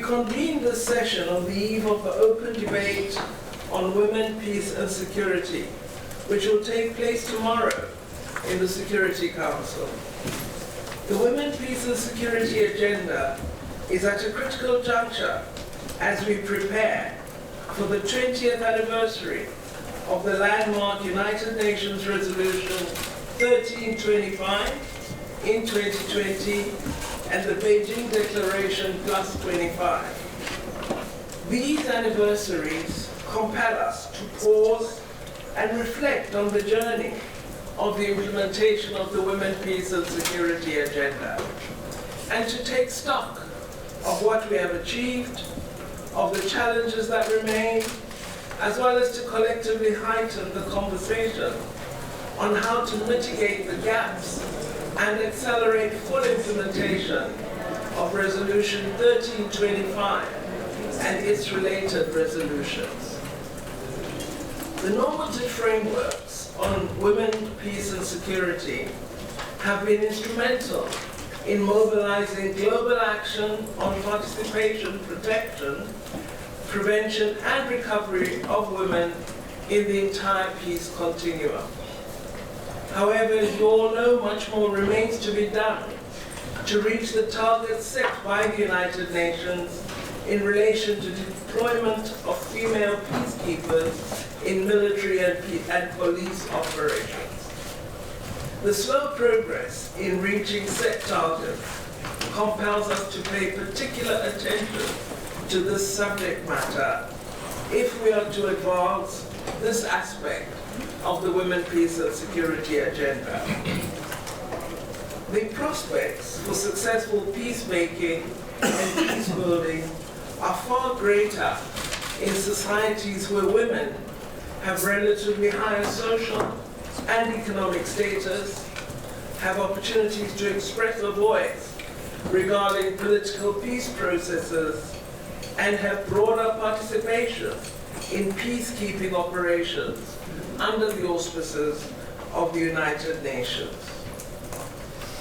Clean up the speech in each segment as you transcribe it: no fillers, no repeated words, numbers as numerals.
convene this session on the eve of the open debate on women, peace and security, which will take place tomorrow in the Security Council. The Women, Peace and Security agenda is at a critical juncture as we prepare for the 20th anniversary of the landmark United Nations Resolution 1325 in 2020 and the Beijing Declaration plus 25. These anniversaries compel us to pause and reflect on the journey of the implementation of the Women, Peace and Security agenda, and to take stock of what we have achieved, of the challenges that remain, as well as to collectively heighten the conversation on how to mitigate the gaps and accelerate full implementation of Resolution 1325 and its related resolutions. The normative frameworks on women, peace and security have been instrumental in mobilizing global action on participation, protection, prevention and recovery of women in the entire peace continuum. However, as you all know, much more remains to be done to reach the targets set by the United Nations in relation to deployment of female peacekeepers in military and police operations. The slow progress in reaching set targets compels us to pay particular attention to this subject matter if we are to advance this aspect of the Women, Peace and Security agenda. The prospects for successful peacemaking and peace building are far greater in societies where women have relatively higher social and economic status, have opportunities to express a voice regarding political peace processes, and have broader participation in peacekeeping operations under the auspices of the United Nations.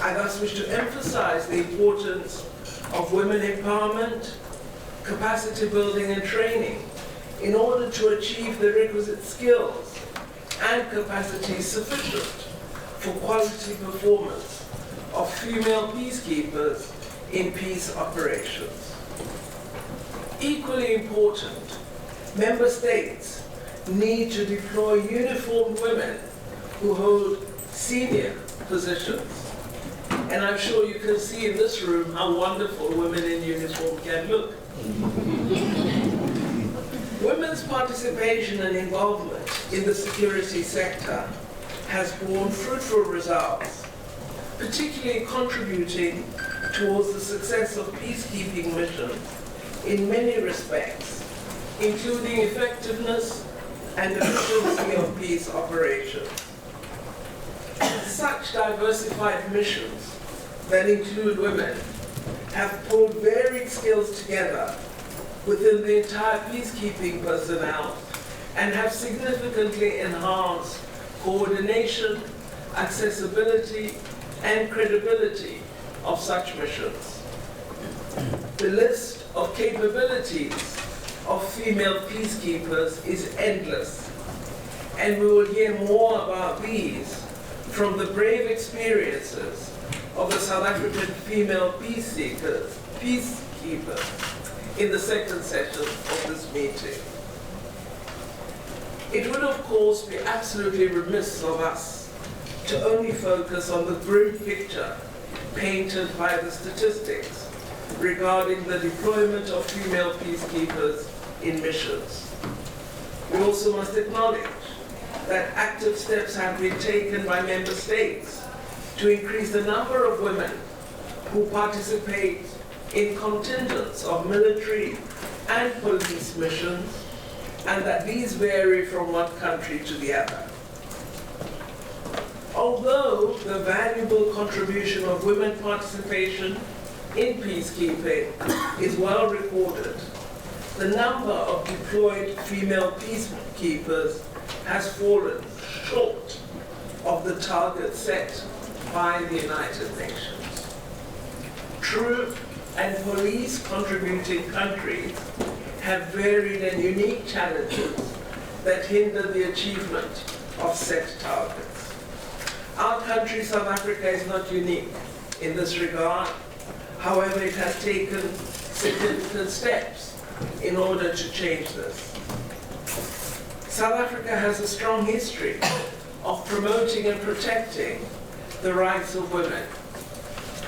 I thus wish to emphasize the importance of women empowerment, capacity building and training in order to achieve the requisite skills and capacities sufficient for quality performance of female peacekeepers in peace operations. Equally important, member states need to deploy uniformed women who hold senior positions. And I'm sure you can see in this room how wonderful women in uniform can look. Women's participation and involvement in the security sector has borne fruitful results, particularly contributing towards the success of peacekeeping missions in many respects, including effectiveness and efficiency of peace operations. Such diversified missions that include women have pulled varied skills together within the entire peacekeeping personnel and have significantly enhanced coordination, accessibility, and credibility of such missions. The list of capabilities of female peacekeepers is endless, and we will hear more about these from the brave experiences of the South African female peacekeepers in the second session of this meeting. It would, of course, be absolutely remiss of us to only focus on the grim picture painted by the statistics regarding the deployment of female peacekeepers in missions. We also must acknowledge that active steps have been taken by member states to increase the number of women who participate in contingents of military and police missions, and that these vary from one country to the other. Although the valuable contribution of women participation in peacekeeping is well recorded, the number of deployed female peacekeepers has fallen short of the target set by the United Nations. True, and police contributing countries have varied and unique challenges that hinder the achievement of set targets. Our country, South Africa, is not unique in this regard. However, it has taken significant steps in order to change this. South Africa has a strong history of promoting and protecting the rights of women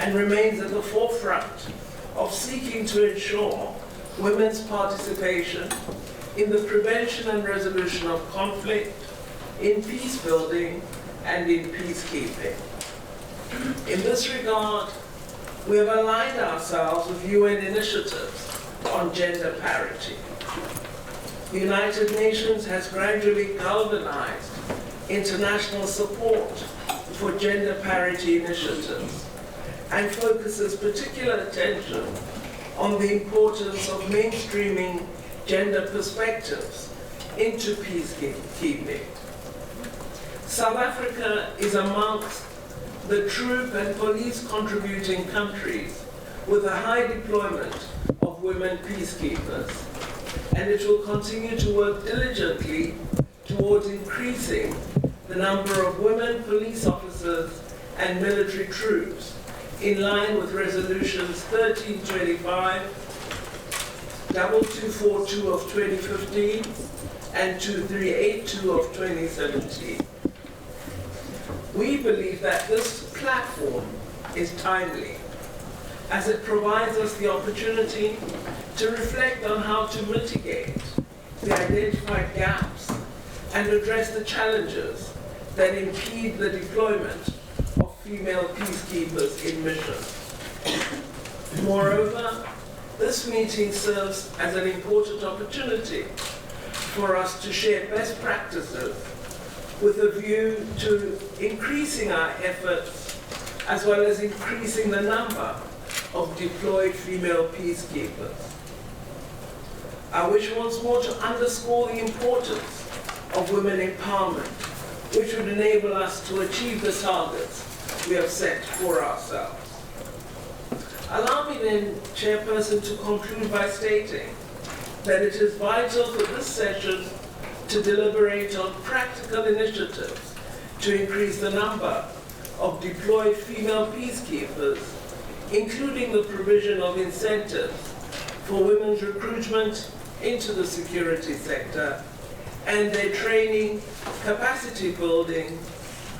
and remains at the forefront of seeking to ensure women's participation in the prevention and resolution of conflict, in peace building, and in peacekeeping. In this regard, we have aligned ourselves with UN initiatives on gender parity. The United Nations has gradually galvanized international support for gender parity initiatives and focuses particular attention on the importance of mainstreaming gender perspectives into peacekeeping. South Africa is amongst the troop and police contributing countries with a high deployment of women peacekeepers, and it will continue to work diligently towards increasing the number of women police officers and military troops in line with resolutions 1325, 2242 of 2015, and 2382 of 2017. We believe that this platform is timely, as it provides us the opportunity to reflect on how to mitigate the identified gaps and address the challenges that impede the deployment of female peacekeepers in missions. Moreover, this meeting serves as an important opportunity for us to share best practices with a view to increasing our efforts as well as increasing the number of deployed female peacekeepers. I wish once more to underscore the importance of women empowerment, which would enable us to achieve the targets we have set for ourselves. Allow me then, Chairperson, to conclude by stating that it is vital for this session to deliberate on practical initiatives to increase the number of deployed female peacekeepers, including the provision of incentives for women's recruitment into the security sector and their training, capacity building,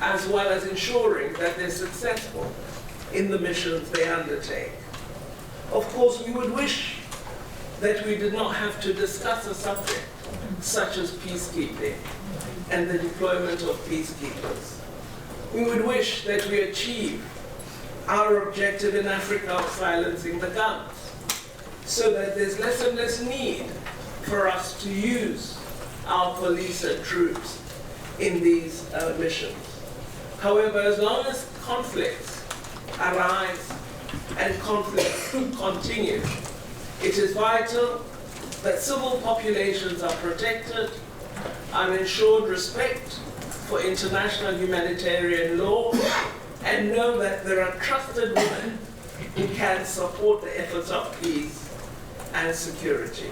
as well as ensuring that they're successful in the missions they undertake. Of course, we would wish that we did not have to discuss a subject such as peacekeeping and the deployment of peacekeepers. We would wish that we achieve our objective in Africa of silencing the guns, so that there's less and less need for us to use our police and troops in these missions. However, as long as conflicts arise and conflicts continue, it is vital that civil populations are protected and ensured respect for international humanitarian law, and know that there are trusted women who can support the efforts of peace and security.